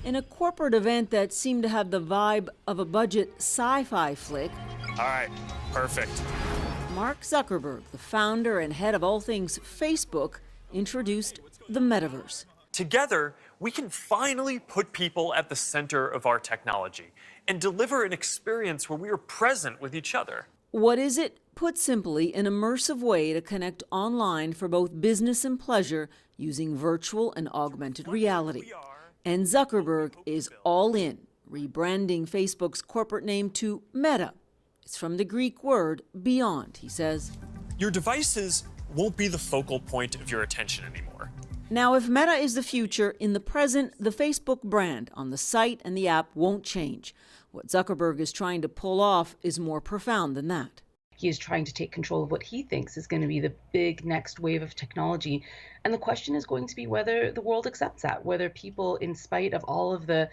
In a corporate event that seemed to have the vibe of a budget sci-fi flick, All right, perfect. Mark Zuckerberg, the founder and head of all things Facebook, introduced the metaverse. Together, we can finally put people at the center of our technology and deliver an experience where we are present with each other. What is it? Put simply, an immersive way to connect online for both business and pleasure using virtual and augmented reality. And Zuckerberg is all in, rebranding Facebook's corporate name to Meta. It's from the Greek word beyond, he says. Your devices won't be the focal point of your attention anymore. Now, if Meta is the future, in the present, the Facebook brand on the site and the app won't change. What Zuckerberg is trying to pull off is more profound than that. He is trying to take control of what he thinks is going to be the big next wave of technology. And the question is going to be whether the world accepts that, whether people, in spite of all of the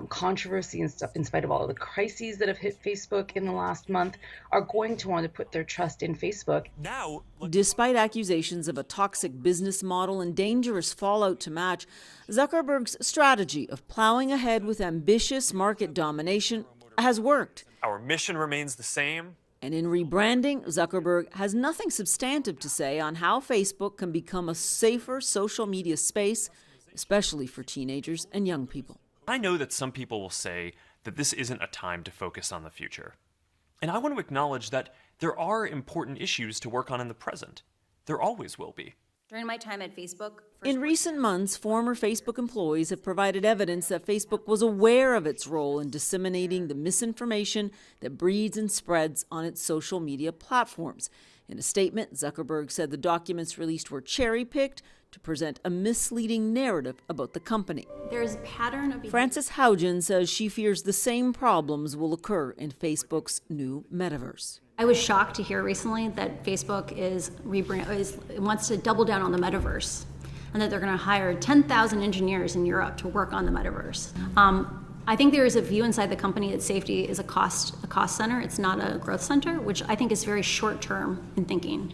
controversy and stuff, in spite of all of the crises that have hit Facebook in the last month, are going to want to put their trust in Facebook. Now, Despite accusations of a toxic business model and dangerous fallout to match, Zuckerberg's strategy of plowing ahead with ambitious market domination has worked. our mission remains the same. And in rebranding, Zuckerberg has nothing substantive to say on how Facebook can become a safer social media space, especially for teenagers and young people. I know that some people will say that this isn't a time to focus on the future. And I want to acknowledge that there are important issues to work on in the present. There always will be. During my time at Facebook, In recent months, former Facebook employees have provided evidence that Facebook was aware of its role in disseminating the misinformation that breeds and spreads on its social media platforms. In a statement, Zuckerberg said the documents released were cherry-picked to present a misleading narrative about the company. there is a pattern of behavior. Frances Haugen says she fears the same problems will occur in Facebook's new metaverse. I was shocked to hear recently that Facebook wants to double down on the metaverse, and that they're going to hire 10,000 engineers in Europe to work on the metaverse. I think there is a view inside the company that safety is a cost center. It's not a growth center, which I think is very short term in thinking.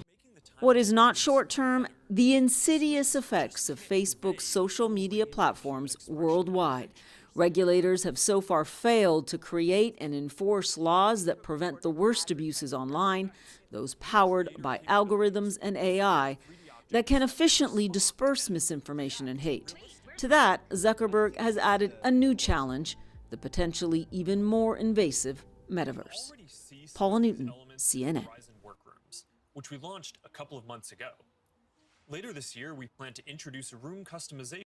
What is not short-term? The insidious effects of Facebook's social media platforms worldwide. Regulators have so far failed to create and enforce laws that prevent the worst abuses online, those powered by algorithms and AI, that can efficiently disperse misinformation and hate. To that, Zuckerberg has added a new challenge, the potentially even more invasive metaverse. Paula Newton, CNN. Workrooms, which we launched a couple of months ago. Later this year, we plan to introduce a room customization